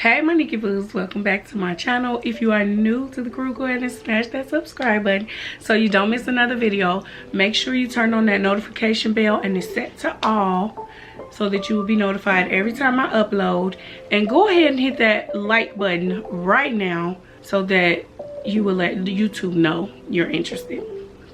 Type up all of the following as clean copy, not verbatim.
Hey my Nikki Boos, welcome back to my channel. If you are new to the crew, go ahead and smash that subscribe button so you don't miss another video. Make sure you turn on that notification bell and it's set to all so that you will be notified every time I upload. And go ahead and hit that like button right now so that you will let YouTube know you're interested.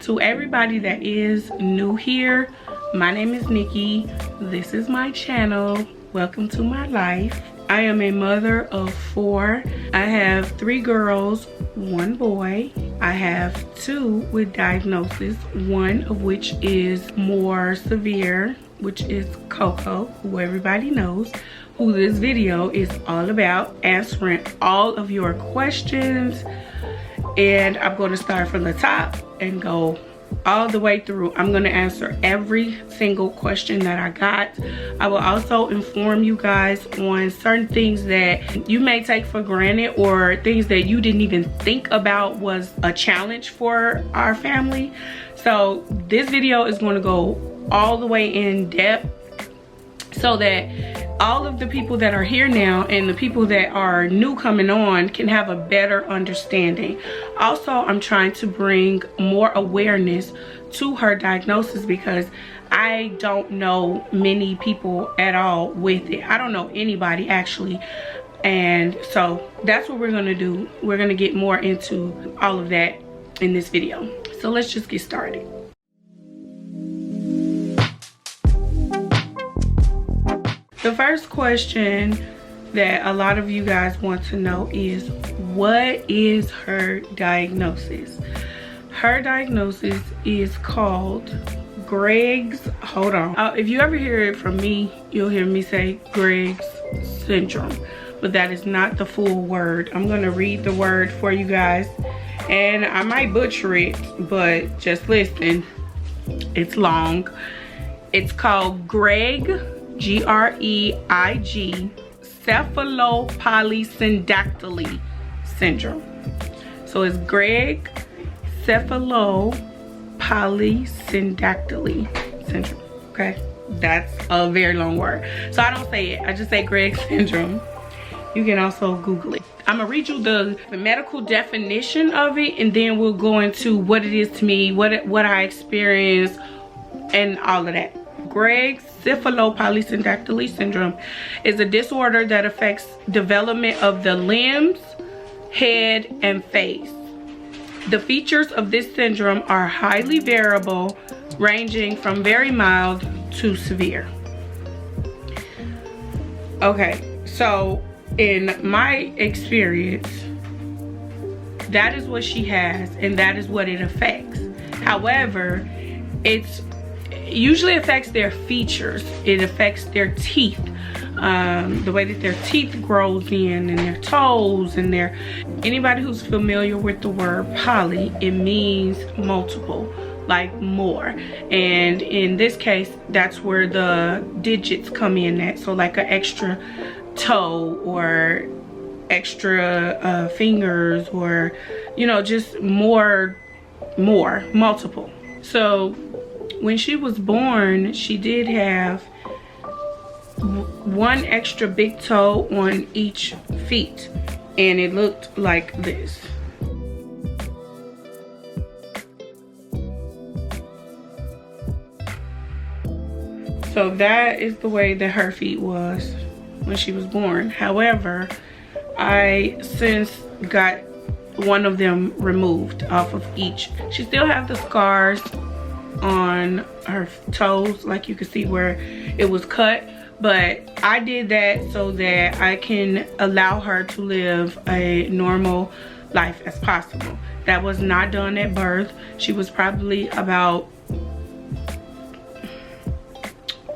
To everybody that is new here, my name is Nikki. This is my channel. Welcome to my life. I am a mother of 4. I have 3 girls, 1 boy. I have 2 with diagnosis, one of which is more severe, which is COCO, who everybody knows, who this video is all about, answering all of your questions. And I'm going to start from the top and go all the way through. I'm going to answer every single question that I got. I will also inform you guys on certain things that you may take for granted or things that you didn't even think about was a challenge for our family. So this video is going to go all the way in depth so that all of the people that are here now and the people that are new coming on can have a better understanding. Also, I'm trying to bring more awareness to her diagnosis because I don't know many people at all with it. I don't know anybody actually. And so that's what we're gonna do. We're gonna get more into all of that in this video. So let's just get started. The first question that a lot of you guys want to know is, what is her diagnosis? Her diagnosis is called Greg's, hold on. If you ever hear it from me, you'll hear me say Greg's syndrome, but that is not the full word. I'm gonna read the word for you guys, and I might butcher it, but just listen, it's long. It's called Greg, G-R-E-I-G, cephalopolysydactyly syndrome. So it's Greg cephalopolysydactyly syndrome. Okay, that's a very long word, so I don't say it, I just say Greg syndrome. You can also Google it. I'm gonna read you the medical definition of it, and then we'll go into what it is to me, what I experienced, and all of that. Greg's cephalopolysydactyly syndrome is a disorder that affects development of the limbs, head, and face. The features of this syndrome are highly variable, ranging from very mild to severe. Okay, so in my experience, that is what she has and that is what it affects. However, it's usually affects their features. It affects their teeth, the way that their teeth grows in, and their toes, and their, anybody who's familiar with the word poly, it means multiple, like more. And in this case, that's where the digits come in at. So like an extra toe or extra fingers, or you know, just more multiple. So when she was born, she did have 1 extra big toe on each feet, and it looked like this. So that is the way that her feet was when she was born. However, I since got 1 of them removed off of each. She still have the scars on her toes, like you can see where it was cut, but I did that so that I can allow her to live a normal life as possible. That was not done at birth. She was probably about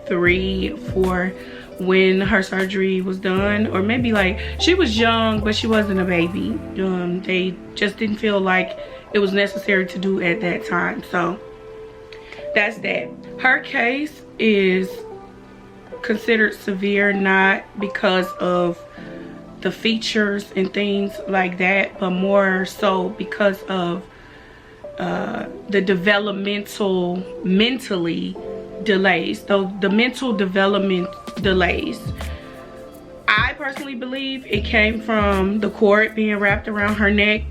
3, 4 when her surgery was done, or maybe like she was young, but she wasn't a baby. They just didn't feel like it was necessary to do at that time. So that's that. Her case is considered severe, not because of the features and things like that, but more so because of the developmental, mentally delays. So the mental development delays. I personally believe it came from the cord being wrapped around her neck.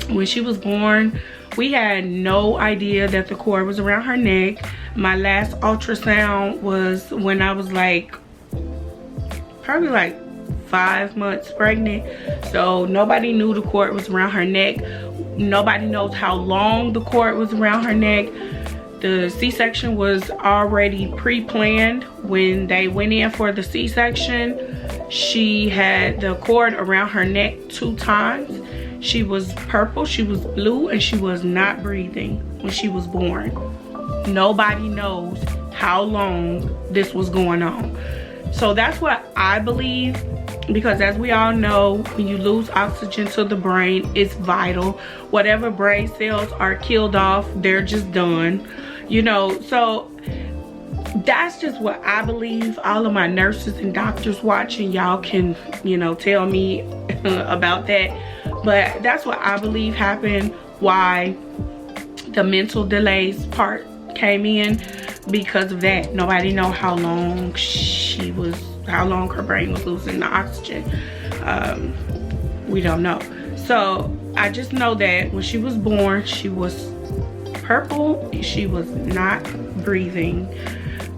When she was born, we had no idea that the cord was around her neck. My last ultrasound was when I was like, probably like 5 months pregnant. So nobody knew the cord was around her neck. Nobody knows how long the cord was around her neck. The C-section was already pre-planned. When they went in for the C-section, she had the cord around her neck 2 times. She was purple, she was blue, and she was not breathing when she was born. Nobody knows how long this was going on. So that's what I believe, because as we all know, when you lose oxygen to the brain, it's vital. Whatever brain cells are killed off, they're just done. You know, so that's just what I believe. All of my nurses and doctors watching, y'all can, you know, tell me about that. But that's what I believe happened, why the mental delays part came in, because of that. Nobody know how long how long her brain was losing the oxygen. We don't know. So I just know that when she was born, she was purple, she was not breathing.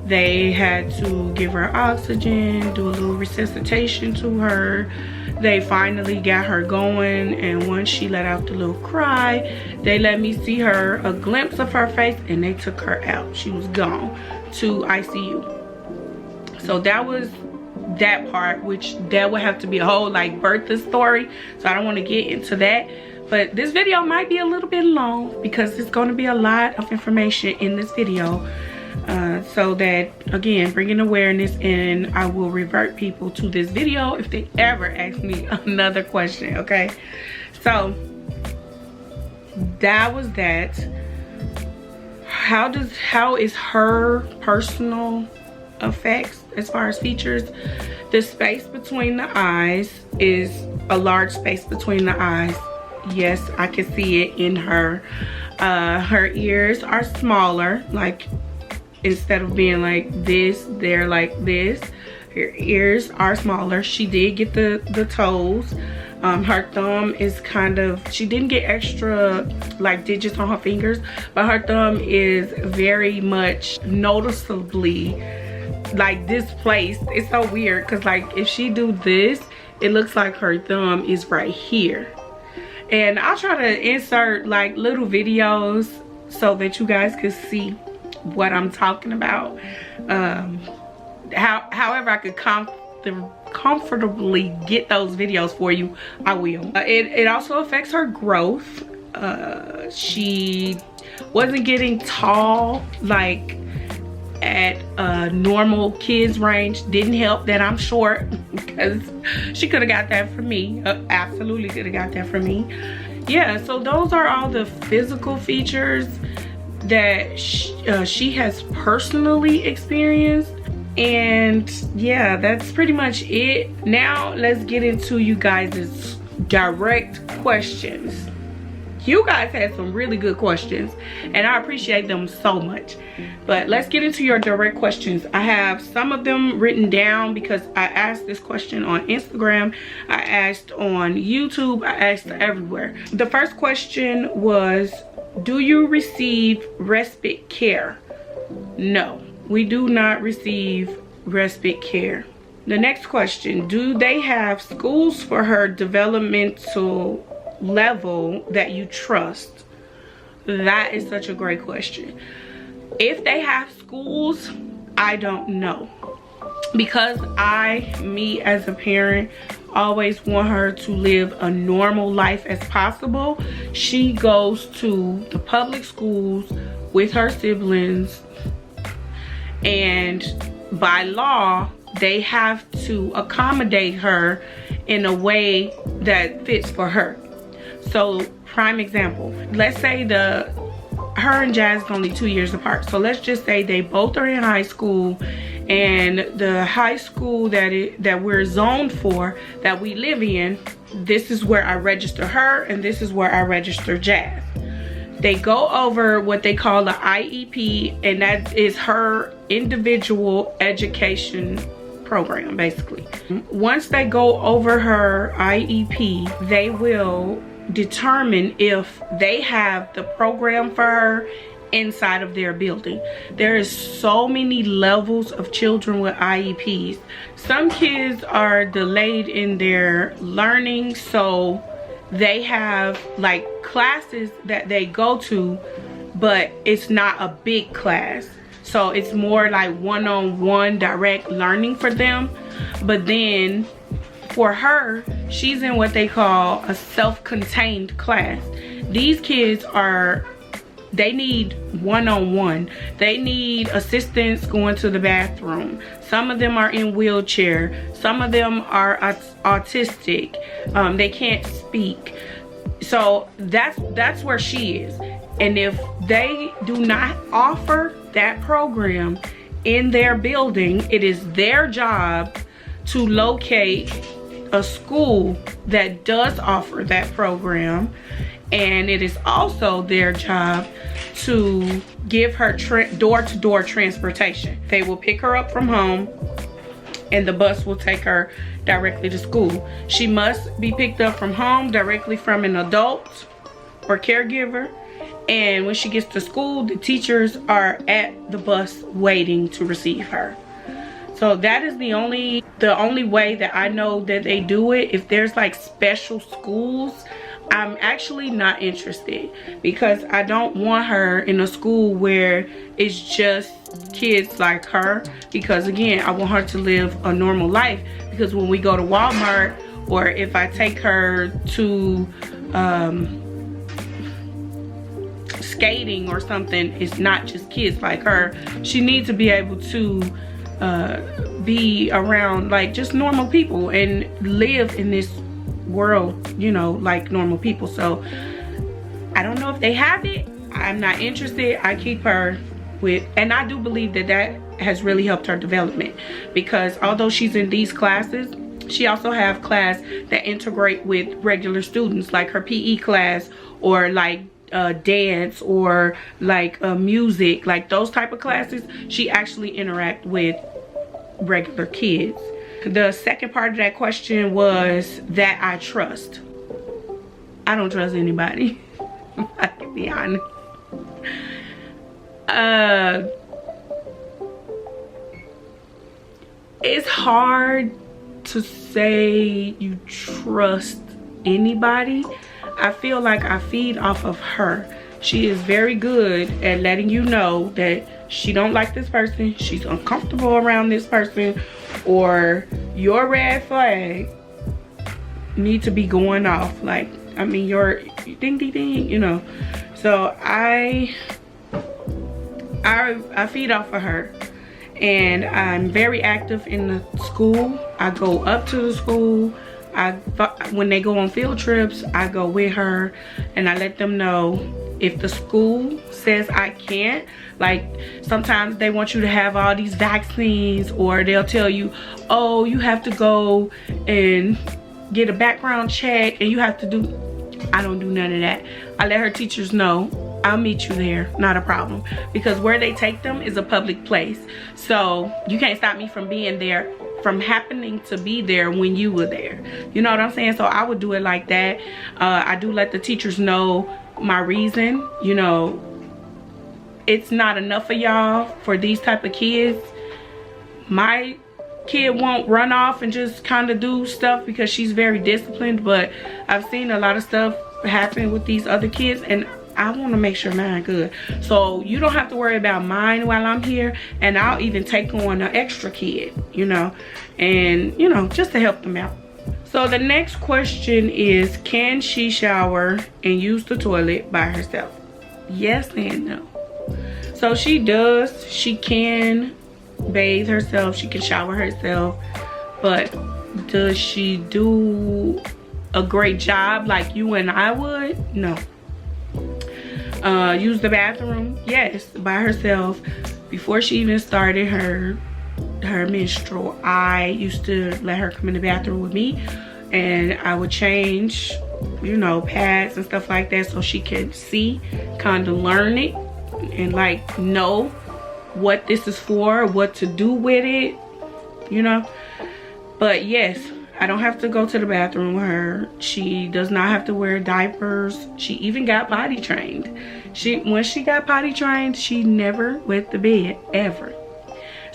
They had to give her oxygen, do a little resuscitation to her. They finally got her going, and once she let out the little cry, they let me see her, a glimpse of her face, and they took her out. She was gone to ICU. So that was that part, which that would have to be a whole like birthing story, so I don't want to get into that. But this video might be a little bit long because it's going to be a lot of information in this video, so that, again, bringing awareness, and I will revert people to this video if they ever ask me another question. Okay, so that was that. How is her personal effects as far as features? The space between the eyes is a large space between the eyes. Yes, I can see it in her. Her ears are smaller, like instead of being like this, they're like this. Her ears are smaller. She did get the toes. Her thumb is kind of, she didn't get extra like digits on her fingers, but her thumb is very much noticeably like displaced. It's so weird because like if she do this, it looks like her thumb is right here. And I'll try to insert like little videos so that you guys can see what I'm talking about. However I could comfortably get those videos for you, I will. It also affects her growth. She wasn't getting tall like at a normal kids range. Didn't help that I'm short, because she could have got that from me. Absolutely could have got that from me. Yeah, so those are all the physical features that she has personally experienced. And yeah, that's pretty much it. Now let's get into you guys' direct questions. You guys had some really good questions, and I appreciate them so much. But let's get into your direct questions. I have some of them written down because I asked this question on Instagram, I asked on YouTube, I asked everywhere. The first question was, do you receive respite care? No, we do not receive respite care. The next question, do they have schools for her developmental level that you trust? That is such a great question. If they have schools, I don't know, because me as a parent always want her to live a normal life as possible. She goes to the public schools with her siblings, and by law they have to accommodate her in a way that fits for her. So prime example, let's say her and Jazz is only 2 years apart. So let's just say they both are in high school, and the high school that we're zoned for, that we live in, this is where I register her and this is where I register Jazz. They go over what they call the IEP, and that is her individual education program basically. Once they go over her IEP, they will determine if they have the program for her inside of their building. There is so many levels of children with IEPs. Some kids are delayed in their learning, so they have like classes that they go to, but it's not a big class, so it's more like one-on-one direct learning for them. But then for her, she's in what they call a self-contained class. These kids are, they need one-on-one. They need assistance going to the bathroom. Some of them are in wheelchair. Some of them are autistic. They can't speak. So that's where she is. And if they do not offer that program in their building, it is their job to locate a school that does offer that program, and it is also their job to give her door-to-door transportation. They will pick her up from home and the bus will take her directly to school. She must be picked up from home directly from an adult or caregiver, and when she gets to school, the teachers are at the bus waiting to receive her. So that is the only way that I know that they do it. If there's like special schools, I'm actually not interested, because I don't want her in a school where it's just kids like her, because again, I want her to live a normal life. Because when we go to Walmart, or if I take her to skating or something, it's not just kids like her. She needs to be able to be around like just normal people and live in this world, you know, like normal people. So I don't know if they have it. I'm not interested. I keep her with, and I do believe that that has really helped her development, because although she's in these classes, she also have class that integrate with regular students, like her PE class, or like dance, or like music, like those type of classes. She actually interact with regular kids. The second part of that question was that I trust. I don't trust anybody. I can be honest. It's hard to say you trust anybody. I feel like I feed off of her. She is very good at letting you know that she don't like this person, she's uncomfortable around this person, or your red flag need to be going off. Like, I mean, your ding ding ding, you know. So I feed off of her, and I'm very active in the school. I go up to the school. When they go on field trips, I go with her, and I let them know if the school says I can't. Like, sometimes they want you to have all these vaccines, or they'll tell you, oh, you have to go and get a background check, and you have to do. I don't do none of that. I let her teachers know, I'll meet you there, not a problem, because where they take them is a public place. So you can't stop me from being there, from happening to be there when you were there. You know what I'm saying? So I would do it like that. I do let the teachers know my reason. You know, it's not enough for y'all for these type of kids. My kid won't run off and just kind of do stuff because she's very disciplined, but I've seen a lot of stuff happen with these other kids, and I want to make sure mine good. So you don't have to worry about mine while I'm here, and I'll even take on an extra kid, you know, and you know, just to help them out. So the next question is, can she shower and use the toilet by herself? Yes and no. So she does. She can bathe herself, she can shower herself, but does she do a great job like you and I would? No. Use the bathroom? Yes, by herself. Before she even started her menstrual, I used to let her come in the bathroom with me, and I would change, you know, pads and stuff like that, so she could see, kind of learn it, and like know what this is for, what to do with it, you know. But yes, I don't have to go to the bathroom with her. She does not have to wear diapers. She even got potty trained. When she got potty trained, she never wet the bed, ever.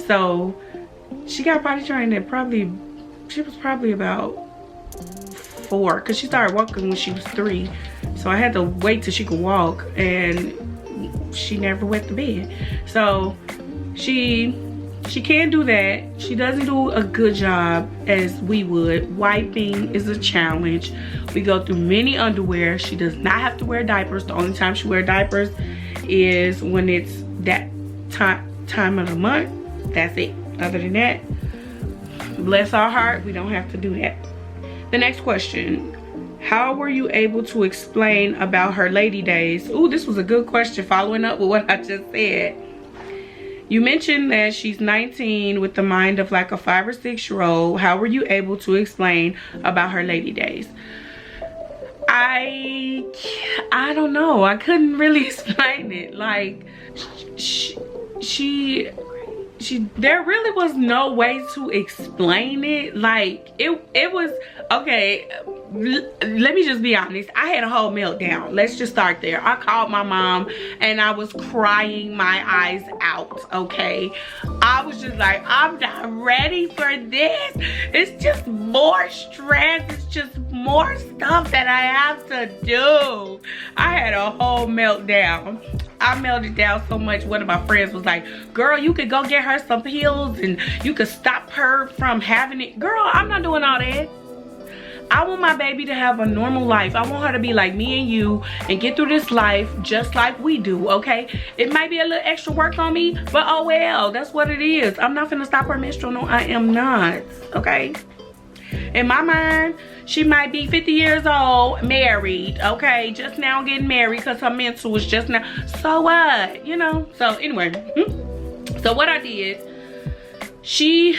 So she got potty trained at she was probably about 4, because she started walking when she was 3. So I had to wait till she could walk, and she never wet the bed. So she can't do that. She doesn't do a good job as we would. Wiping is a challenge. We go through many underwear. She does not have to wear diapers. The only time she wears diapers is when it's that time of the month. That's it. Other than that, bless our heart, we don't have to do that. The next question: how were you able to explain about her lady days? Ooh, this was a good question, following up with what I just said. You mentioned that she's 19 with the mind of like a 5 or 6-year-old. How were you able to explain about her lady days? I don't know. I couldn't really explain it. Like, there really was no way to explain it. Like, it was, okay, let me just be honest. I had a whole meltdown. Let's just start there. I called my mom and I was crying my eyes out, okay? I was just like, I'm not ready for this. It's just more stress. It's just more stuff that I have to do. I had a whole meltdown. I melted down so much. One of my friends was like, girl, you could go get her some pills and you could stop her from having it. Girl, I'm not doing all that. I want my baby to have a normal life. I want her to be like me and you and get through this life just like we do, okay? It might be a little extra work on me, but oh well, that's what it is. I'm not gonna stop her menstrual. No, I am not, okay? In my mind, she might be 50 years old, married, okay? Just now getting married because her mental was just now. So what? You know? So anyway, so what I did, she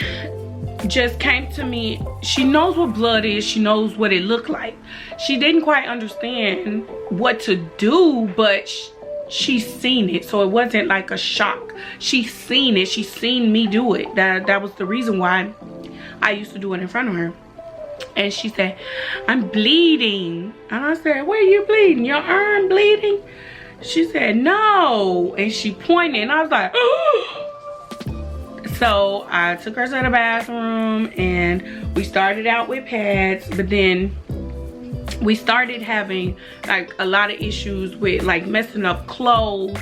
just came to me. She knows what blood is. She knows what it looked like. She didn't quite understand what to do, but she's seen it. So it wasn't like a shock. She's seen it. She's seen me do it. That was the reason why I used to do it in front of her. And she said, I'm bleeding. And I said, where are you bleeding? Your arm bleeding? She said, no. And she pointed and I was like, oh. So I took her to the bathroom and we started out with pads, but then we started having like a lot of issues with like messing up clothes,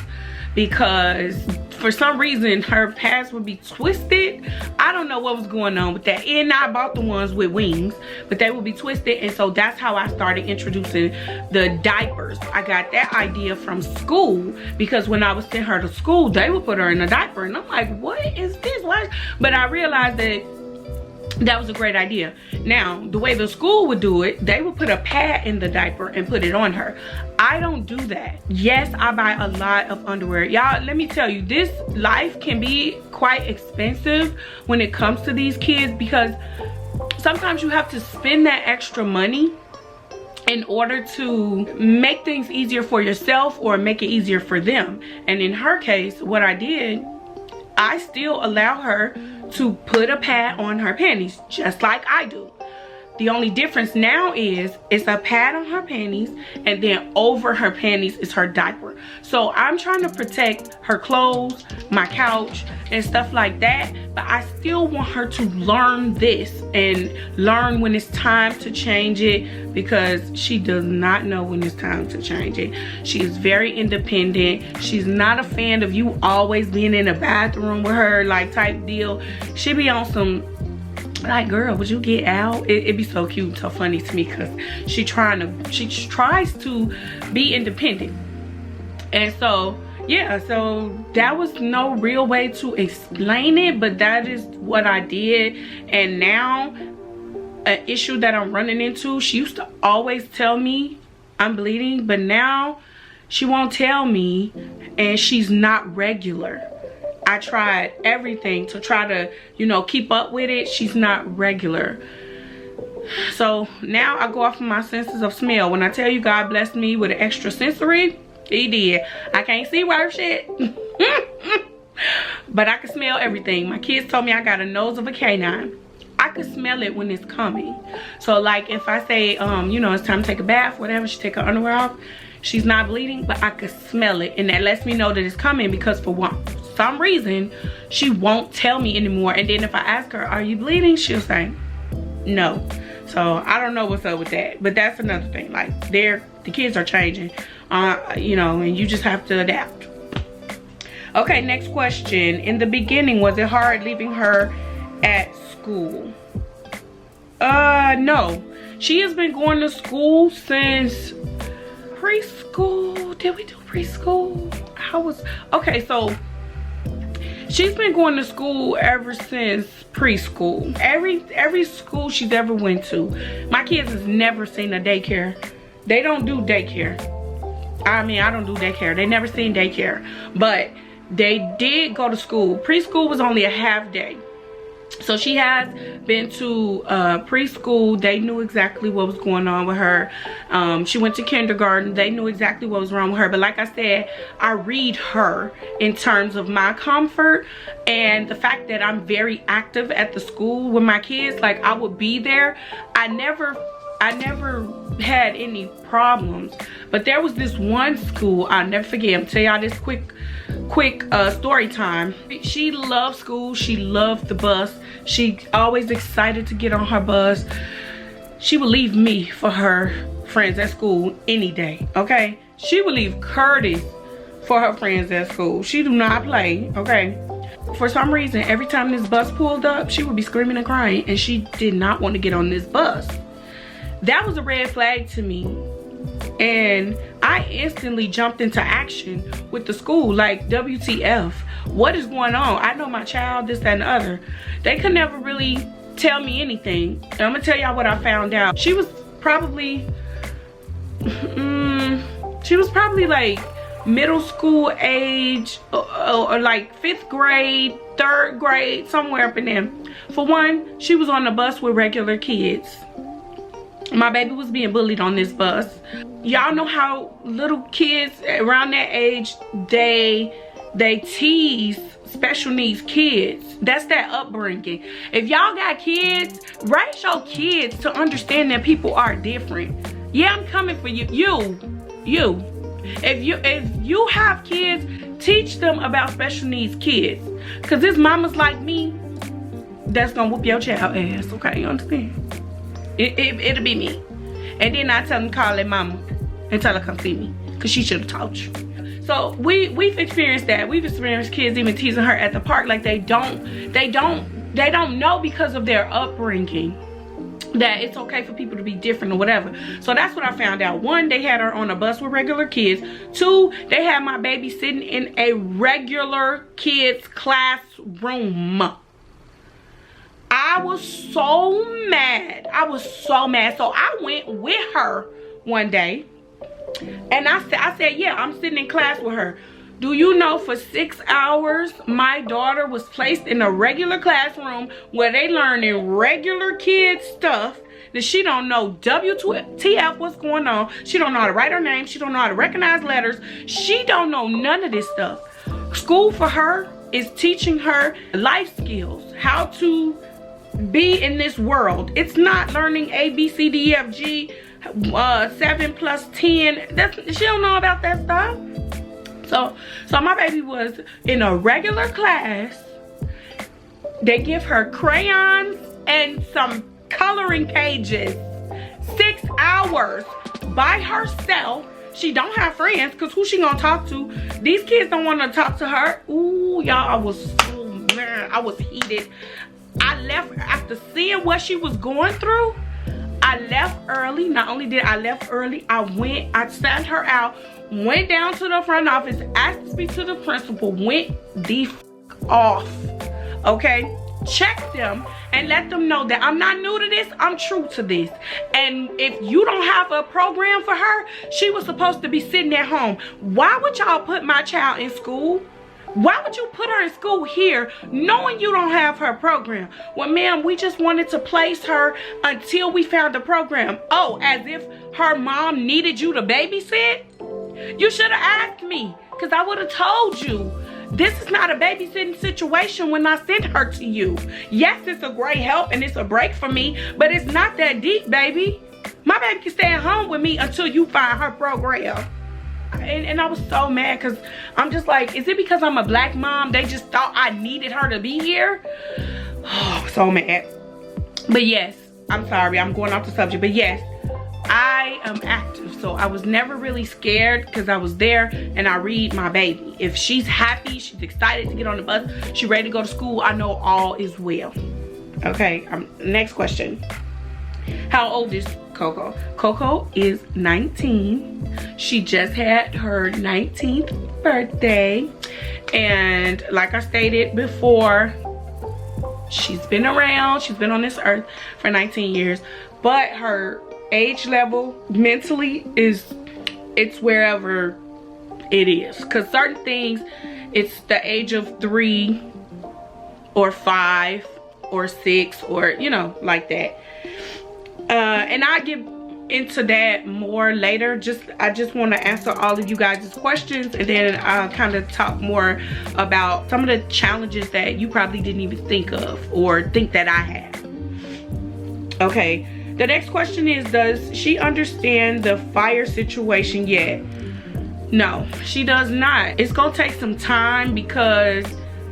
because for some reason her pads would be twisted. I don't know what was going on with that. And I bought the ones with wings, but they would be twisted. And so that's how I started introducing the diapers. I got that idea from school, because when I was sending her to school, they would put her in a diaper. And I'm like, what is this? Why? But I realized that was a great idea. Now, the way the school would do it, they would put a pad in the diaper and put it on her. I don't do that. Yes, I buy a lot of underwear. Y'all, let me tell you, this life can be quite expensive when it comes to these kids, because sometimes you have to spend that extra money in order to make things easier for yourself or make it easier for them. And in her case, what I did, I still allow her to put a pad on her panties just like I do. The only difference now is it's a pad on her panties, and then over her panties is her diaper. So I'm trying to protect her clothes, my couch, and stuff like that, but I still want her to learn this and learn when it's time to change it, because she does not know when it's time to change it. She is very independent. She's not a fan of you always being in the bathroom with her, like type deal. She be on some like, girl, would you get out? It'd be so cute and so funny to me, because she tries to be independent. And so yeah, so that was no real way to explain it, but that is what I did. And now an issue that I'm running into, she used to always tell me I'm bleeding, but now she won't tell me, and she's not regular. I tried everything to try to, you know, keep up with it. She's not regular. So now I go off of my senses of smell. When I tell you God blessed me with an extra sensory, he did. I can't see worth shit. but I can smell everything. My kids told me I got a nose of a canine. I could smell it when it's coming. So like if I say, you know, it's time to take a bath, whatever, she take her underwear off, she's not bleeding, but I could smell it. And that lets me know that it's coming, because for some reason, she won't tell me anymore. And then if I ask her, are you bleeding? She'll say, no. So I don't know what's up with that. But that's another thing. Like the kids are changing, you know, and you just have to adapt. Okay, next question. In the beginning, was it hard leaving her at school? No. She has been going to school since preschool. Did we do preschool? Okay, so she's been going to school ever since preschool. Every school she's ever went to. My kids has never seen a daycare. They don't do daycare. I mean, I don't do daycare. They never seen daycare. But they did go to school. Preschool was only a half day. So she has been to preschool. They knew exactly what was going on with her. She went to kindergarten. They knew exactly what was wrong with her. But like I said, I read her in terms of my comfort and the fact that I'm very active at the school with my kids. Like I would be there. I never had any problems. But there was this one school, I'll never forget. I'm tell y'all this quick story time. She loved school. She loved the bus. She always excited to get on her bus. She would leave me for her friends at school any day, okay? She would leave Curtis for her friends at school. She do not play, okay? For some reason, every time this bus pulled up, she would be screaming and crying, and she did not want to get on this bus. That was a red flag to me. And I instantly jumped into action with the school. Like, WTF, what is going on? I know my child, this, that, and the other. They could never really tell me anything. And I'm gonna tell y'all what I found out. She was probably like middle school age, or like 5th grade, 3rd grade, somewhere up in there. For one, she was on the bus with regular kids. My baby was being bullied on this bus. Y'all know how little kids around that age, they tease special needs kids. That's that upbringing. If y'all got kids, raise your kids to understand that people are different. Yeah, I'm coming for you. If you have kids, teach them about special needs kids. Cause there's mamas like me that's gonna whoop your child ass. Okay, you understand? It'll be me. And then I tell them, call their mama and tell her come see me, because she should have taught you. So we've experienced that. We've experienced kids even teasing her at the park. Like they don't know, because of their upbringing, that it's okay for people to be different or whatever. So that's what I found out. 1, they had her on a bus with regular kids. 2, they had my baby sitting in a regular kids classroom. I was so mad. So I went with her one day, and I said, yeah, I'm sitting in class with her. Do you know, for 6 hours, my daughter was placed in a regular classroom where they learning regular kids stuff that she don't know WTF what's going on. She don't know how to write her name. She don't know how to recognize letters. She don't know none of this stuff. School for her is teaching her life skills, how to be in this world. It's not learning A, B, C, D, E, F, G, 7 plus 10. She don't know about that stuff. So my baby was in a regular class. They give her crayons and some coloring pages. 6 hours by herself. She don't have friends, because who she gonna talk to? These kids don't want to talk to her. Ooh, y'all, I was so mad. I was heated. I left after seeing what she was going through. I left early. Not only did I left early, I sat her out, went down to the front office, asked to speak to the principal, went the f off. Okay? Check them and let them know that I'm not new to this, I'm true to this. And if you don't have a program for her, she was supposed to be sitting at home. Why would y'all put my child in school? Why would you put her in school here knowing you don't have her program? Well, ma'am, we just wanted to place her until we found a program. Oh, as if her mom needed you to babysit? You should have asked me, because I would have told you this is not a babysitting situation when I sent her to you. Yes, it's a great help and it's a break for me, but it's not that deep, baby. My baby can stay at home with me until you find her program. And I was so mad because I'm just like, is it because I'm a black mom? They just thought I needed her to be here? Oh, so mad. But yes, I'm sorry, I'm going off the subject, but yes, I am active. So I was never really scared because I was there and I read my baby. If she's happy, she's excited to get on the bus, she's ready to go to school, I know all is well. Okay, next question. How old is Coco? Coco is 19. She just had her 19th birthday. And like I stated before, she's been around, she's been on this earth for 19 years. But her age level mentally it's wherever it is. Because certain things, it's the age of 3 or 5 or 6 or, you know, like that. And I'll get into that more later. I just want to answer all of you guys' questions, and then I'll kind of talk more about some of the challenges that you probably didn't even think of or think that I had. Okay, the next question is, does she understand the fire situation yet? No, she does not. It's gonna take some time because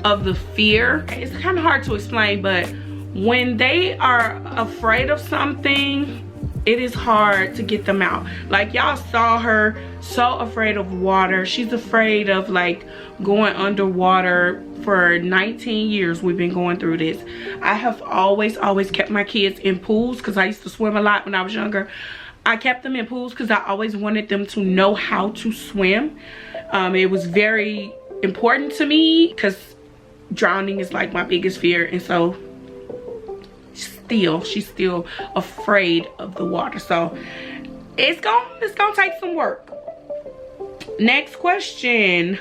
of the fear. It's kind of hard to explain, but when they are afraid of something, it is hard to get them out. Like y'all saw her so afraid of water. She's afraid of like going underwater. For 19 years we've been going through this. I have always kept my kids in pools because I used to swim a lot when I was younger. I kept them in pools because I always wanted them to know how to swim. It was very important to me because drowning is like my biggest fear, and so she's still afraid of the water. So it's gonna take some work. Next question.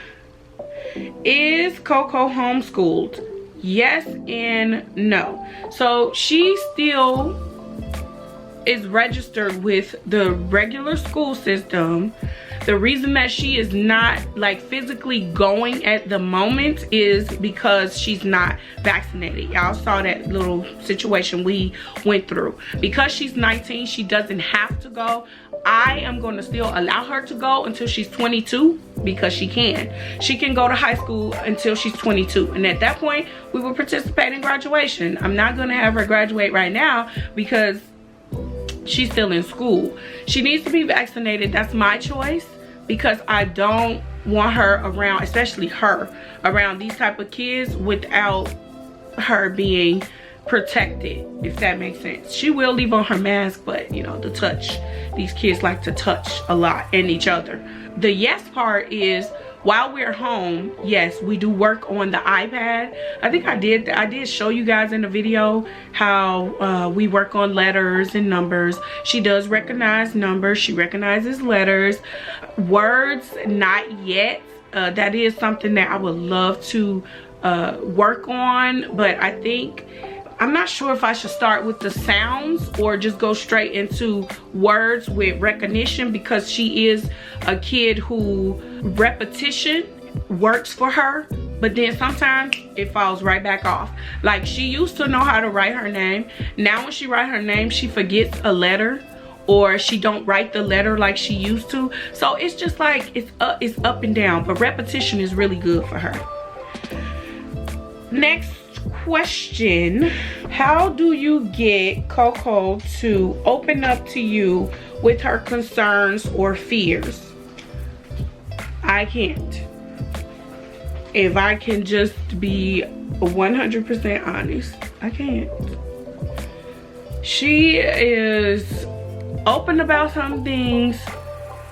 Is Coco homeschooled? Yes and no. So she still is registered with the regular school system. The reason that she is not like physically going at the moment is because she's not vaccinated. Y'all saw that little situation we went through. Because she's 19, she doesn't have to go. I am going to still allow her to go until she's 22 because she can. She can go to high school until she's 22. And at that point, we will participate in graduation. I'm not going to have her graduate right now because she's still in school. She needs to be vaccinated. That's my choice because I don't want her around, especially her, around these type of kids without her being protected, if that makes sense. She will leave on her mask, but you know, the touch, these kids like to touch a lot and each other. The yes part is, while we're home, yes, we do work on the iPad. I think I did show you guys in the video how we work on letters and numbers. She does recognize numbers, she recognizes letters. Words, not yet. That is something that I would love to work on, but I think I'm not sure if I should start with the sounds or just go straight into words with recognition, because she is a kid who repetition works for her, but then sometimes it falls right back off. Like she used to know how to write her name. Now when she writes her name, she forgets a letter, or she don't write the letter like she used to. So it's just like it's up and down, but repetition is really good for her. Next question. How do you get Coco to open up to you with her concerns or fears? I can't. If I can just be 100% honest, I can't. She is open about some things,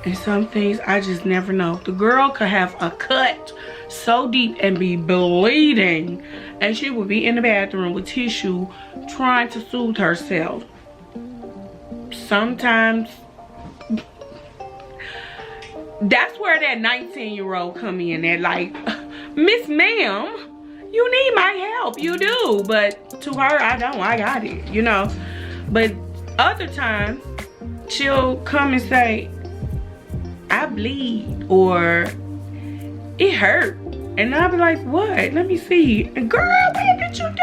and some things I just never know. The girl could have a cut so deep and be bleeding, and she would be in the bathroom with tissue trying to soothe herself. Sometimes that's where that 19-year-old come in. They're like, Miss Ma'am, you need my help. You do, but to her, I don't. I got it, you know. But other times she'll come and say, I bleed, or it hurt. And I'll be like, what? Let me see. And girl, when did you do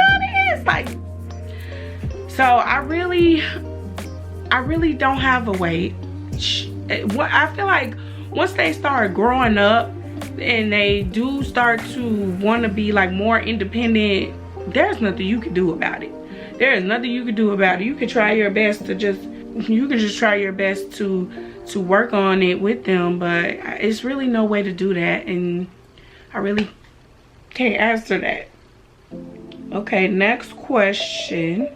this? Like, so I really don't have a way. I feel like once they start growing up and they do start to want to be like more independent, there's nothing you can do about it. There is nothing you can do about it. You can try your best to just try your best to work on it with them, but it's really no way to do that, and I really can't answer that. Okay, next question.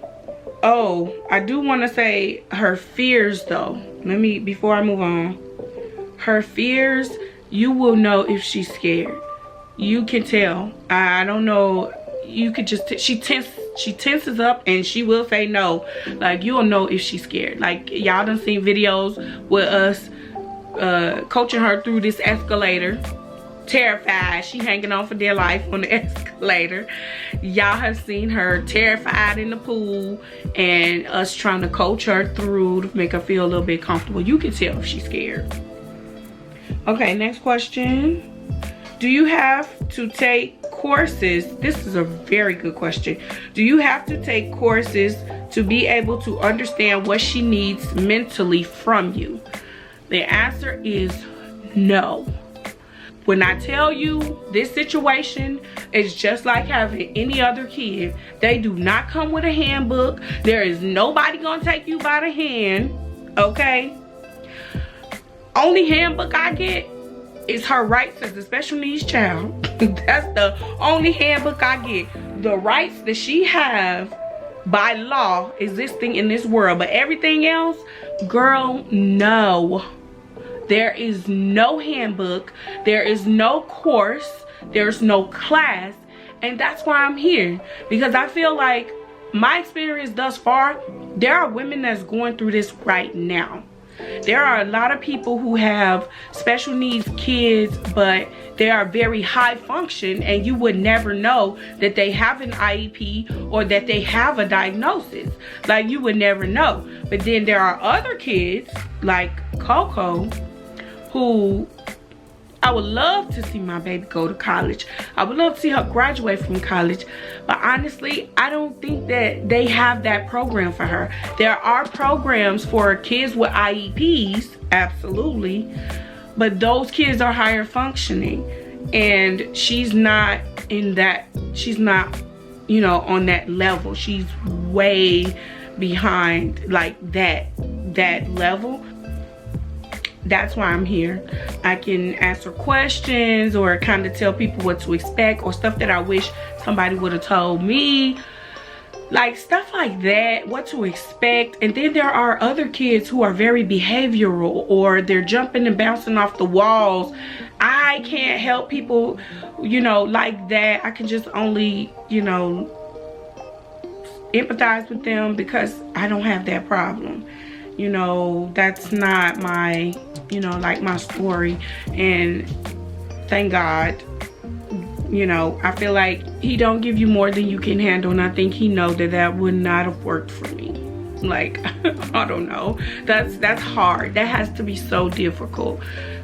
Oh, I do want to say her fears though. Before I move on. Her fears, you will know if she's scared. You can tell. I don't know. You could just, she tenses up and she will say no. Like, you'll know if she's scared. Like, y'all done seen videos with us coaching her through this escalator. Terrified. She hanging on for dear life on the escalator. Y'all have seen her terrified in the pool and us trying to coach her through to make her feel a little bit comfortable. You can tell if she's scared. Okay, next question. Do you have to take courses? This is a very good question. Do you have to take courses to be able to understand what she needs mentally from you? The answer is no. When I tell you this situation is just like having any other kid, they do not come with a handbook. There is nobody gonna take you by the hand, okay? Only handbook I get is her rights as a special needs child. That's the only handbook I get. The rights that she have by law existing in this world, but everything else, girl, no. There is no handbook, there is no course, there's no class, and that's why I'm here. Because I feel like my experience thus far, there are women that's going through this right now. There are a lot of people who have special needs kids, but they are very high function, and you would never know that they have an IEP or that they have a diagnosis. Like, you would never know. But then there are other kids like Coco, who I would love to see my baby go to college. I would love to see her graduate from college. But honestly, I don't think that they have that program for her. There are programs for kids with IEPs, absolutely. But those kids are higher functioning. And she's not in that, she's not, you know, on that level. She's way behind like that level. That's why I'm here. I can answer questions or kind of tell people what to expect, or stuff that I wish somebody would have told me. Like, stuff like that, what to expect. And then there are other kids who are very behavioral, or they're jumping and bouncing off the walls. I can't help people, you know, like that. I can just only, you know, empathize with them because I don't have that problem. You know, that's not my, you know, like my story. And thank God, you know, I feel like he don't give you more than you can handle, and I think he know that that would not have worked for me. Like, I don't know, that's hard. That has to be so difficult.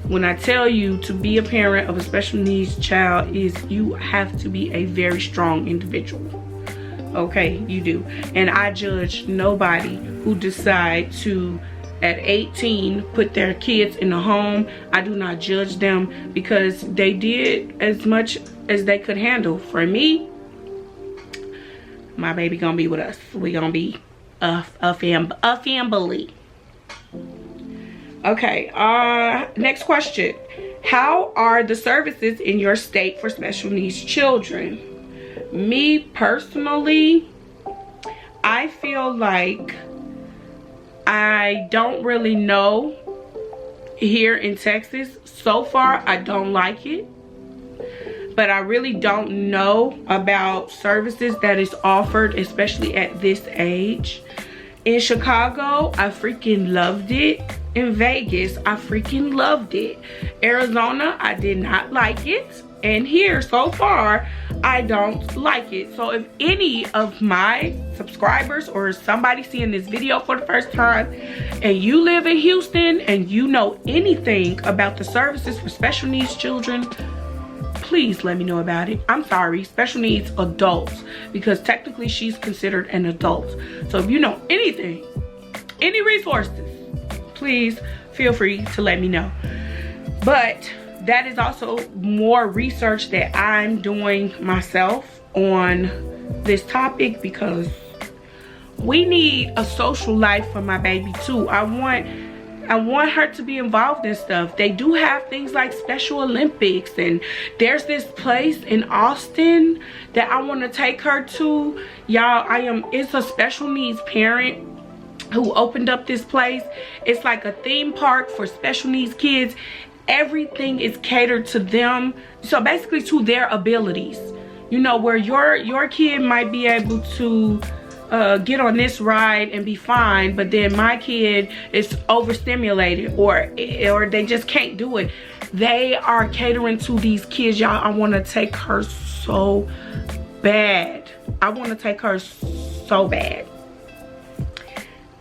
When I tell you to be a parent of a special needs child, is you have to be a very strong individual. Okay, you do. And I judge nobody who decide to, at 18, put their kids in a home. I do not judge them because they did as much as they could handle. For me, my baby gonna be with us. We gonna be a family. Okay, next question. How are the services in your state for special needs children? Me personally, I feel like I don't really know here in Texas. So far, I don't like it. But I really don't know about services that is offered, especially at this age. In Chicago, I freaking loved it. In Vegas, I freaking loved it. Arizona, I did not like it. And here, so far, I don't like it. So if any of my subscribers or somebody seeing this video for the first time and you live in Houston and you know anything about the services for special needs children, please let me know about it. I'm sorry, special needs adults, because technically she's considered an adult. So if you know anything, any resources, please feel free to let me know. But that is also more research that I'm doing myself on this topic, because we need a social life for my baby too. I want her to be involved in stuff. They do have things like Special Olympics, and there's this place in Austin that I want to take her to. Y'all, it's a special needs parent who opened up this place. It's like a theme park for special needs kids. Everything is catered to them, so basically to their abilities. You know, where your kid might be able to get on this ride and be fine, but then my kid is overstimulated, or they just can't do it. They are catering to these kids, y'all. I want to take her so bad. I want to take her so bad.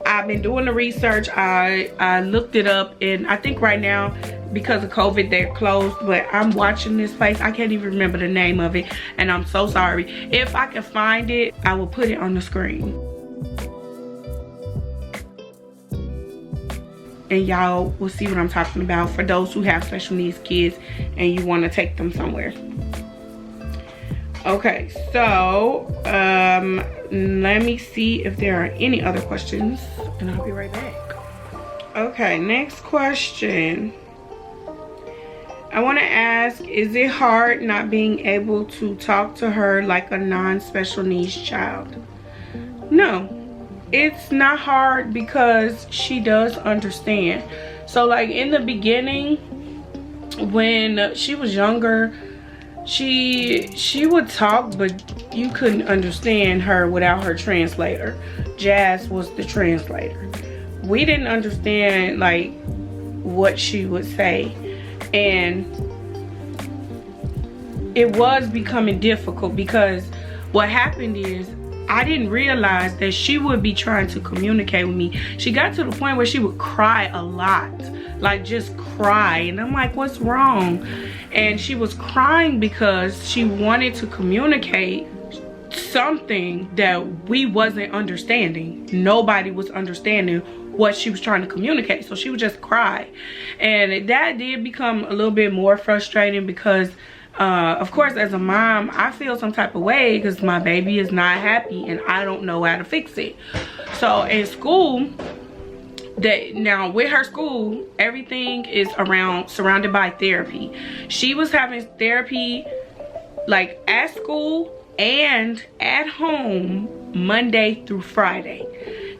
I've been doing the research. I looked it up, and I think right now, because of COVID, they're closed, but I'm watching this place. I can't even remember the name of it, and I'm so sorry. If I can find it, I will put it on the screen. And y'all will see what I'm talking about for those who have special needs kids and you want to take them somewhere. Okay, so let me see if there are any other questions, and I'll be right back. Okay, next question. I want to ask, is it hard not being able to talk to her like a non-special needs child? No, it's not hard, because she does understand. So like in the beginning, when she was younger, she would talk, but you couldn't understand her without her translator. Jazz was the translator. We didn't understand like what she would say, and it was becoming difficult, because what happened is I didn't realize that she would be trying to communicate with me. She got to the point where she would cry a lot, like just cry, and I'm like, what's wrong? And she was crying because she wanted to communicate something that we wasn't understanding. Nobody was understanding what she was trying to communicate, so she would just cry. And that did become a little bit more frustrating, because of course, as a mom, I feel some type of way because my baby is not happy and I don't know how to fix it. So in school, now with her school, everything is surrounded by therapy. She was having therapy like at school and at home Monday through Friday.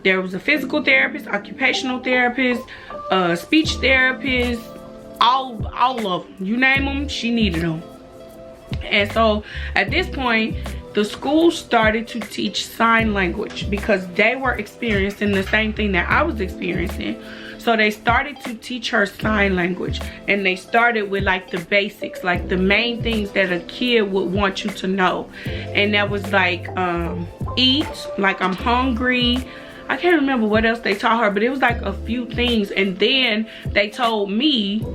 There was a physical therapist, occupational therapist, speech therapist, all of them. You name them, she needed them. And so at this point, the school started to teach sign language, because they were experiencing the same thing that I was experiencing. So they started to teach her sign language, and they started with like the basics, like the main things that a kid would want you to know. And that was like eat, like I'm hungry. I can't remember what else they taught her, but it was like a few things. And then they told me,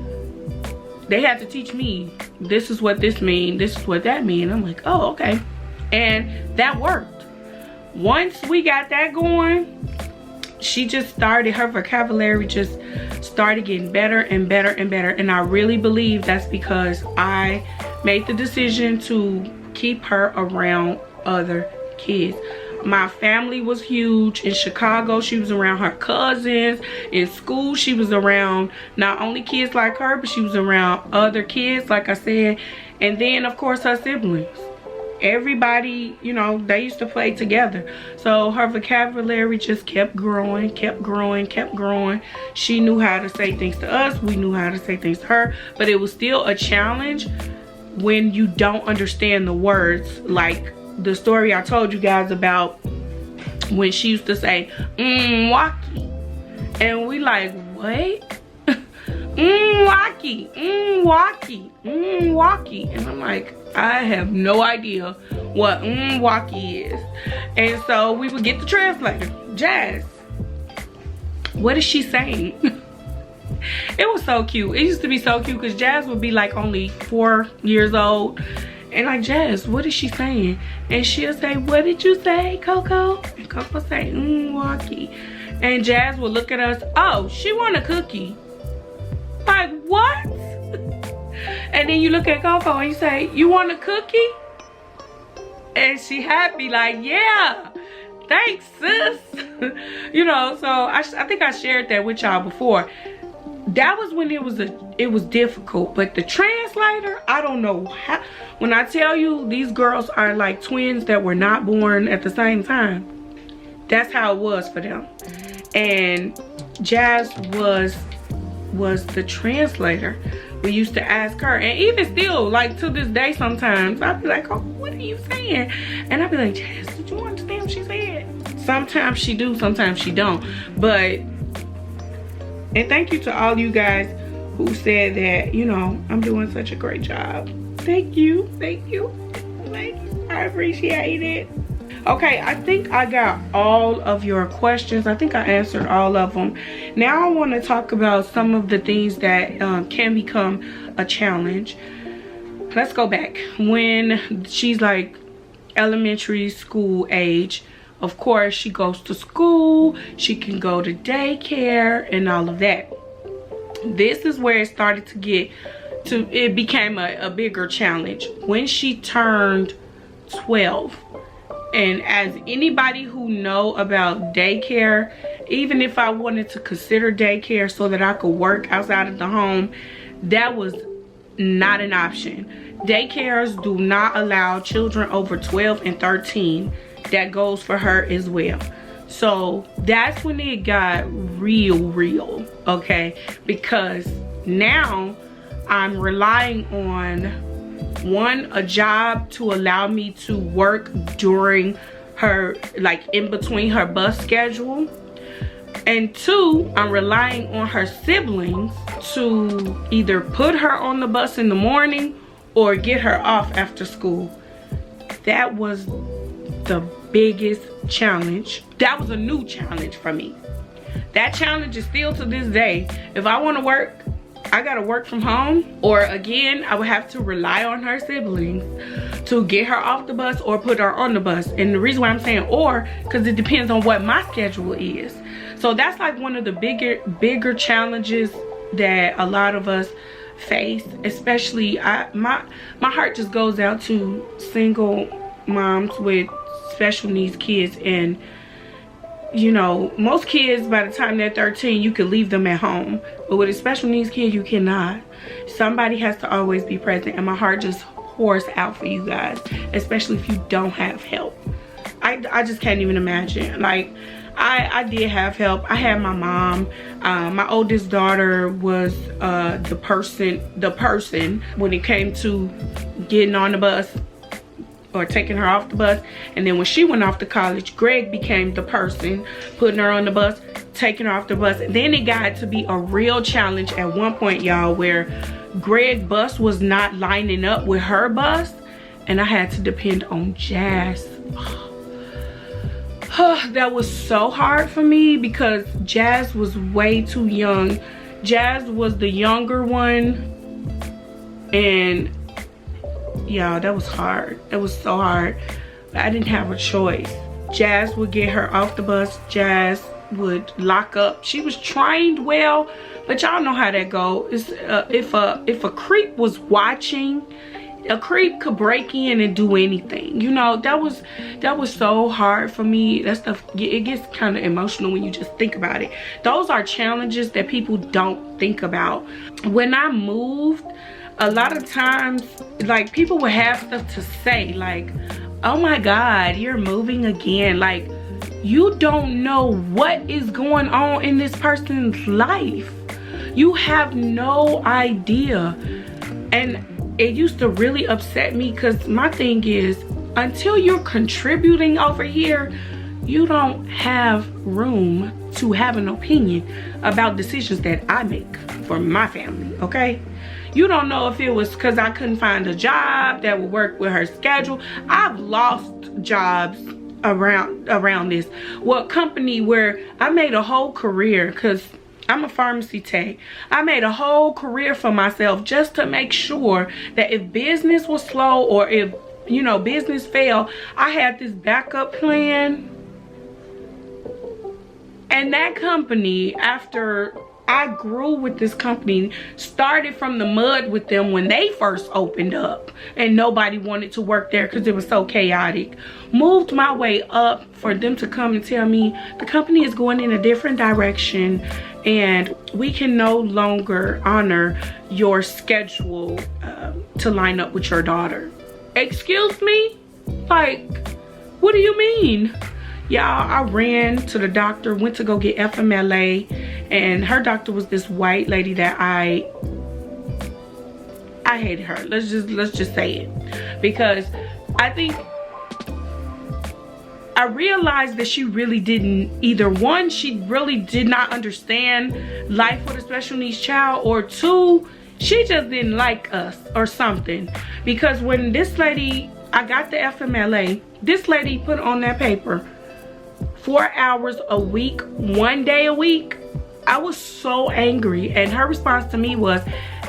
they had to teach me, this is what this means, this is what that means. I'm like, oh, okay. And that worked. Once we got that going, she just started, her vocabulary just started getting better and better and better. And I really believe that's because I made the decision to keep her around other kids. My family was huge. In Chicago, she was around her cousins. In school, she was around not only kids like her, but she was around other kids, like I said. And then, of course, her siblings. Everybody, you know, they used to play together. So her vocabulary just kept growing, kept growing, kept growing. She knew how to say things to us. We knew how to say things to her. But it was still a challenge when you don't understand the words. Like the story I told you guys about when she used to say walkie, and we like, what? Walkie, walkie, walkie. And I'm like, I have no idea what walkie is. And so we would get the translator. Jazz, what is she saying? It was so cute. It used to be so cute because Jazz would be like only 4 years old. And like, Jazz, what is she saying? And she'll say, what did you say, Coco? And Coco say, walkie. And Jazz will look at us, oh, she want a cookie. Like, what? And then you look at Coco and you say, you want a cookie? And she happy, like, yeah, thanks, sis. You know, so I think I shared that with y'all before. That was when it was difficult. But the translator, I don't know how. When I tell you these girls are like twins that were not born at the same time, that's how it was for them. And Jazz was the translator. We used to ask her, and even still, like to this day sometimes, I'd be like, oh, what are you saying? And I'd be like, Jazz, did you understand what she said? Sometimes she do, sometimes she don't. But, and thank you to all you guys who said that, you know, I'm doing such a great job. Thank you, thank you, thank you. I appreciate it. Okay, I think I got all of your questions. I think I answered all of them. Now I want to talk about some of the things that can become a challenge. Let's go back. When she's like elementary school age, of course, she goes to school, she can go to daycare and all of that. This is where it started to get to, it became a bigger challenge. When she turned 12, and as anybody who know about daycare, even if I wanted to consider daycare so that I could work outside of the home, that was not an option. Daycares do not allow children over 12 and 13. That goes for her as well. So that's when it got real, okay? Because now I'm relying on, one, a job to allow me to work during her, like in between her bus schedule. And two, I'm relying on her siblings to either put her on the bus in the morning or get her off after school. That was the biggest challenge. That was a new challenge for me. That challenge is still to this day. If I want to work, I gotta work from home, or again, I would have to rely on her siblings to get her off the bus or put her on the bus. And the reason why I'm saying or, because it depends on what my schedule is. So that's like one of the bigger challenges that a lot of us face, especially my heart just goes out to single moms with special needs kids. And you know, most kids, by the time they're 13, you can leave them at home. But with a special needs kid, you cannot. Somebody has to always be present. And my heart just pours out for you guys, especially if you don't have help. I just can't even imagine. Like, I did have help. I had my mom. My oldest daughter was the person when it came to getting on the bus or taking her off the bus. And then when she went off to college, Greg became the person putting her on the bus, taking her off the bus. And then it got to be a real challenge at one point, y'all, where Greg's bus was not lining up with her bus, and I had to depend on Jazz. That was so hard for me because Jazz was way too young. Jazz was the younger one, and yeah, that was hard. It was so hard. I didn't have a choice. Jazz would get her off the bus. Jazz would lock up. She was trained well, but y'all know how that go. It's, if a creep was watching, a creep could break in and do anything. You know, that was so hard for me. That stuff, it gets kind of emotional when you just think about it. Those are challenges that people don't think about. When I moved, a lot of times, like, people would have stuff to say, like, oh my God, you're moving again. Like, you don't know what is going on in this person's life. You have no idea. And it used to really upset me because my thing is, until you're contributing over here, you don't have room to have an opinion about decisions that I make for my family, okay? You don't know if it was because I couldn't find a job that would work with her schedule. I've lost jobs around this. Well, company where I made a whole career, because I'm a pharmacy tech. I made a whole career for myself just to make sure that if business was slow or if, you know, business failed, I had this backup plan. And that company, after I grew with this company, started from the mud with them when they first opened up and nobody wanted to work there because it was so chaotic. Moved my way up for them to come and tell me the company is going in a different direction and we can no longer honor your schedule to line up with your daughter. Excuse me? Like, what do you mean? Y'all, I ran to the doctor, went to go get FMLA, and her doctor was this white lady that I hated her. Let's just say it. Because I think I realized that she really didn't, either one, she really did not understand life with a special needs child, or two, she just didn't like us or something. Because when this lady, I got the FMLA, this lady put on that paper 4 hours a week, 1 day a week. I was so angry, and her response to me was,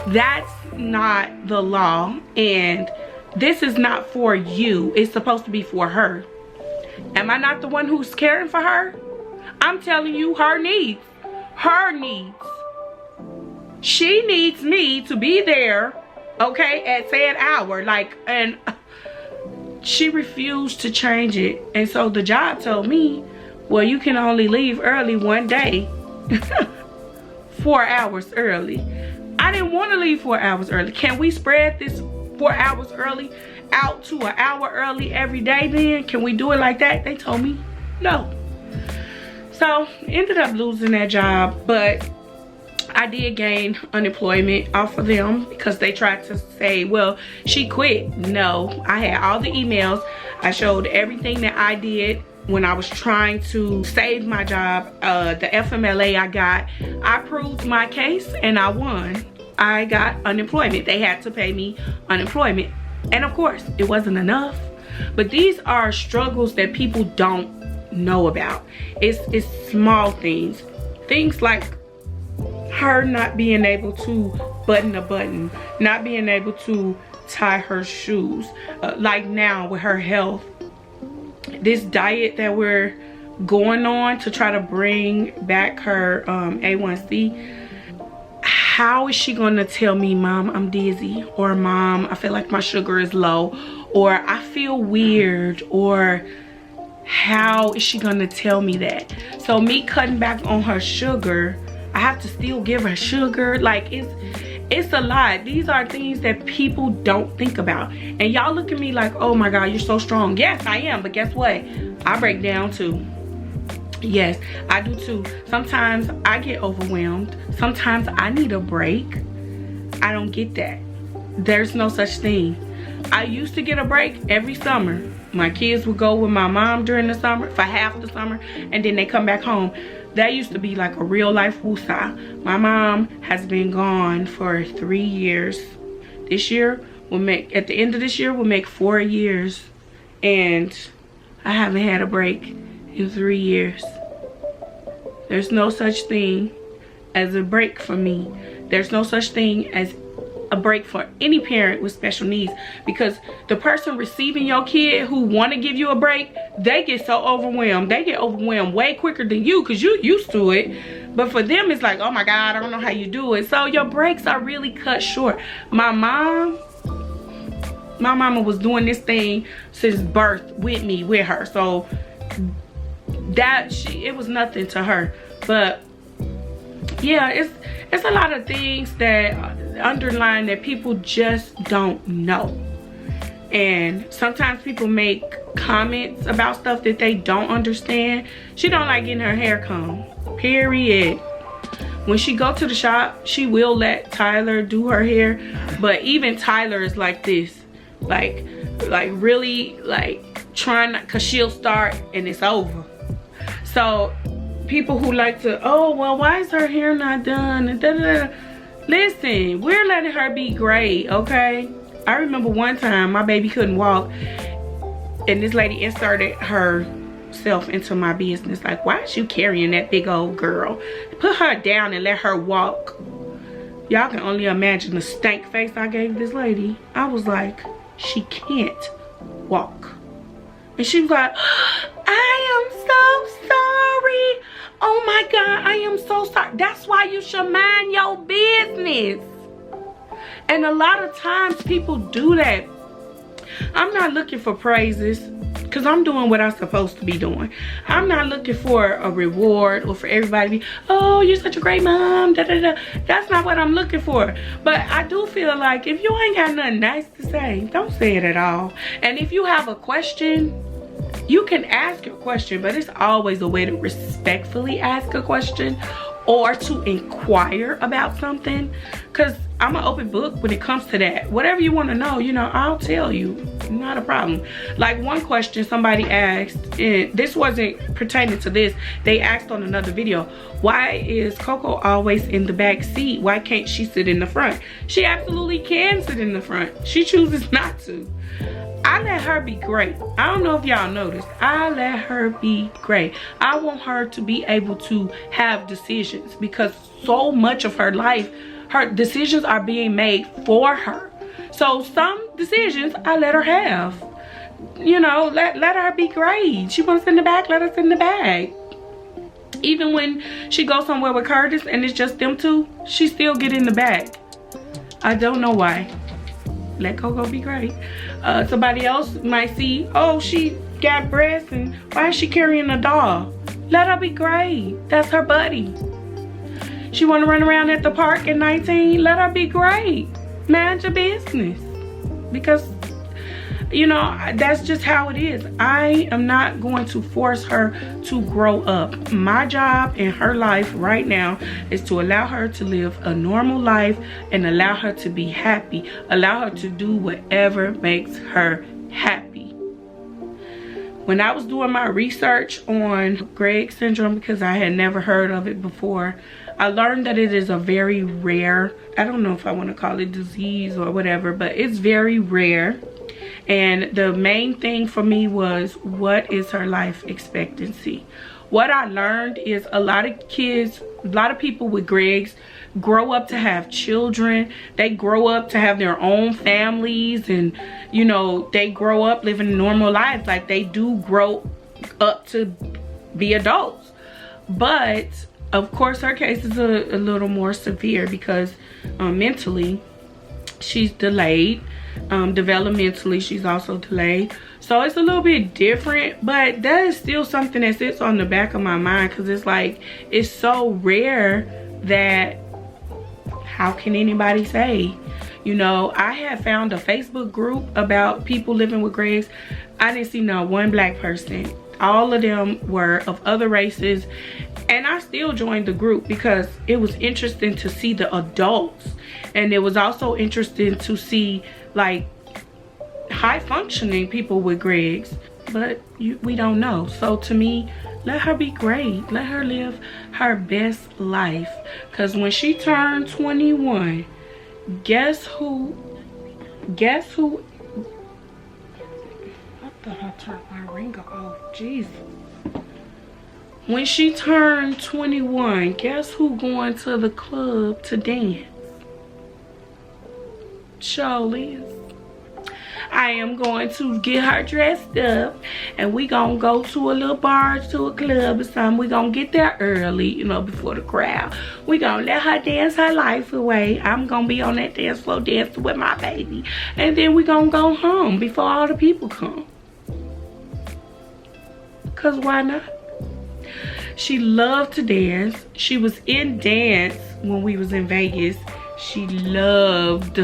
that's not the law and this is not for you, it's supposed to be for her. Am I not the one who's caring for her? I'm telling you, her needs. She needs me to be there, okay, at said hour. Like, and she refused to change it. And so the job told me, well, you can only leave early 1 day. 4 hours early. I didn't want to leave 4 hours early. Can we spread this 4 hours early out to an hour early every day then? Can we do it like that? They told me no. So ended up losing that job, but I did gain unemployment off of them because they tried to say, well, she quit. No, I had all the emails. I showed everything that I did when I was trying to save my job. The FMLA I got, I proved my case and I won. I got unemployment. They had to pay me unemployment. And of course, it wasn't enough. But these are struggles that people don't know about. It's small things. Things like her not being able to button a button, not being able to tie her shoes. Like now with her health, this diet that we're going on to try to bring back her A1C, how is she gonna tell me, Mom, I'm dizzy, or Mom, I feel like my sugar is low, or I feel weird, or how is she gonna tell me that? So me cutting back on her sugar, I have to still give her sugar. Like, it's a lot. These are things that people don't think about. And y'all look at me like, oh my God, you're so strong. Yes, I am. But guess what? I break down too. Yes, I do too. Sometimes I get overwhelmed. Sometimes I need a break. I don't get that. There's no such thing. I used to get a break every summer. My kids would go with my mom during the summer, for half the summer, and then they come back home. That used to be like a real life woosah. My mom has been gone for 3 years. This year will make, at the end of this year, will make 4 years. And I haven't had a break in 3 years. There's no such thing as a break for me. There's no such thing as a break for any parent with special needs, because the person receiving your kid who want to give you a break, they get so overwhelmed. They get overwhelmed way quicker than you because you used to it. But for them, it's like, oh my God, I don't know how you do it. So your breaks are really cut short. My mama was doing this thing since birth with me, with her. So that it was nothing to her. But yeah, it's a lot of things that underline that people just don't know. And sometimes people make comments about stuff that they don't understand. She don't like getting her hair combed, period. When she go to the shop, she will let Tyler do her hair, but even Tyler is like this, like really like trying not, cause she'll start and it's over. So people who like to, oh well, why is her hair not done, and da da da. Listen, we're letting her be great, okay? I remember one time my baby couldn't walk and this lady inserted her self into my business. Like, why is you carrying that big old girl? Put her down and let her walk. Y'all can only imagine the stank face I gave this lady. I was like, she can't walk. And she was like, I am so sorry. Oh my God, I am so sorry. That's why you should mind your business. And a lot of times people do that. I'm not looking for praises because I'm doing what I'm supposed to be doing. I'm not looking for a reward or for everybody to be, oh, you're such a great mom, da, da, da. That's not what I'm looking for. But I do feel like if you ain't got nothing nice to say, don't say it at all. And if you have a question, you can ask your question, but it's always a way to respectfully ask a question or to inquire about something, because I'm an open book when it comes to that. Whatever you want to know, you know, I'll tell you. Not a problem. Like one question somebody asked, and this wasn't pertaining to this, they asked on another video, why is Coco always in the back seat? Why can't she sit in the front? She absolutely can sit in the front. She chooses not to. I let her be great. I don't know if y'all noticed. I let her be great. I want her to be able to have decisions, because so much of her life, her decisions are being made for her. So some decisions I let her have. You know, let her be great. She wants to sit in the back, let her sit in the back. Even when she goes somewhere with Curtis and it's just them two, she still get in the back. I don't know why. Let Coco be great. Somebody else might see, oh, she got breasts and why is she carrying a doll? Let her be great. That's her buddy. She want to run around at the park at 19. Let her be great. Mind your business. Because, you know, that's just how it is. I am not going to force her to grow up. My job in her life right now is to allow her to live a normal life and allow her to be happy. Allow her to do whatever makes her happy. When I was doing my research on Gregg syndrome, because I had never heard of it before, I learned that it is a very rare, I don't know if I want to call it disease or whatever, but it's very rare. And the main thing for me was, what is her life expectancy? What I learned is a lot of kids, a lot of people with Gregg's grow up to have children. They grow up to have their own families, and you know, they grow up living normal lives. Like, they do grow up to be adults. But of course her case is a little more severe, because mentally she's delayed. Developmentally she's also delayed. So it's a little bit different, but that is still something that sits on the back of my mind, because it's like, it's so rare that how can anybody say? You know, I had found a Facebook group about people living with Gregg's. I didn't see not one black person. All of them were of other races, and I still joined the group because it was interesting to see the adults, and it was also interesting to see like high functioning people with Gregg's, but we don't know. So to me, let her be great. Let her live her best life, because when she turned 21, guess who I thought I turned my ringer off. Jesus. When she turned 21, guess who going to the club to dance? Shirley. I am going to get her dressed up, and we gonna go to a little bar, to a club or something. We gonna get there early, you know, before the crowd. We gonna let her dance her life away. I'm gonna be on that dance floor dancing with my baby, and then we gonna go home before all the people come. Cause why not? She loved to dance. She was in dance when we was in Vegas. She loved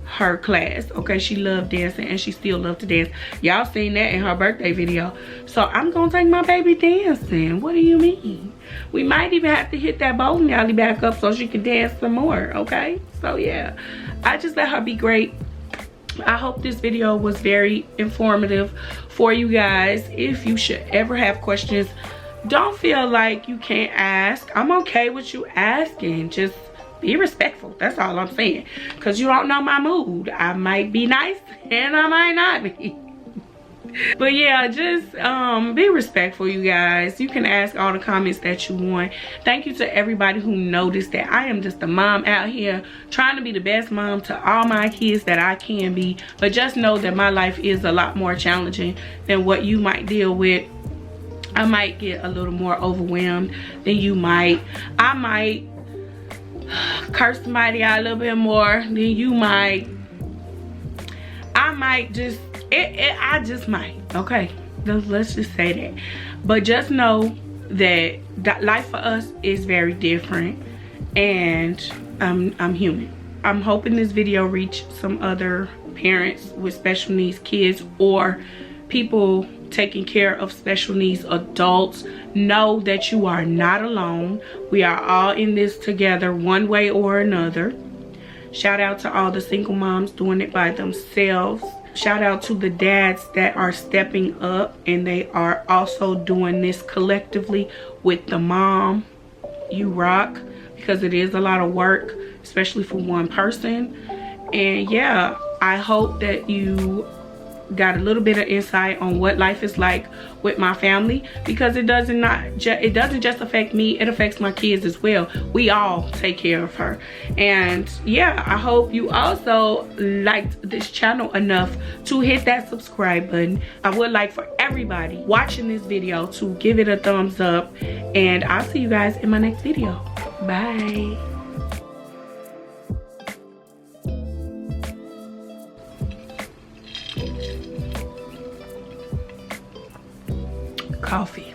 her class. Okay, she loved dancing, and she still loved to dance. Y'all seen that in her birthday video. So I'm gonna take my baby dancing. What do you mean? We might even have to hit that bowling alley back up so she can dance some more. Okay, so yeah, I just let her be great. I hope this video was very informative for you guys. If you should ever have questions, don't feel like you can't ask. I'm okay with you asking. Just be respectful. That's all I'm saying. Because you don't know my mood. I might be nice and I might not be. But yeah, just be respectful, you guys. You can ask all the comments that you want. Thank you to everybody who noticed that I am just a mom out here trying to be the best mom to all my kids that I can be. But just know that my life is a lot more challenging than what you might deal with. I might get a little more overwhelmed than you might. I might curse somebody out a little bit more than you might. I might just I just might, okay? Let's just say that. But just know that life for us is very different, and I'm human. I'm hoping this video reach some other parents with special needs kids, or people taking care of special needs adults. Know that you are not alone. We are all in this together one way or another. Shout out to all the single moms doing it by themselves. Shout out to the dads that are stepping up and they are also doing this collectively with the mom. You rock, because it is a lot of work, especially for one person. And yeah, I hope that you got a little bit of insight on what life is like with my family, because it doesn't just affect me, it affects my kids as well. We all take care of her. And yeah, I hope you also liked this channel enough to hit that subscribe button. I would like for everybody watching this video to give it a thumbs up, and I'll see you guys in my next video. Bye. Coffee.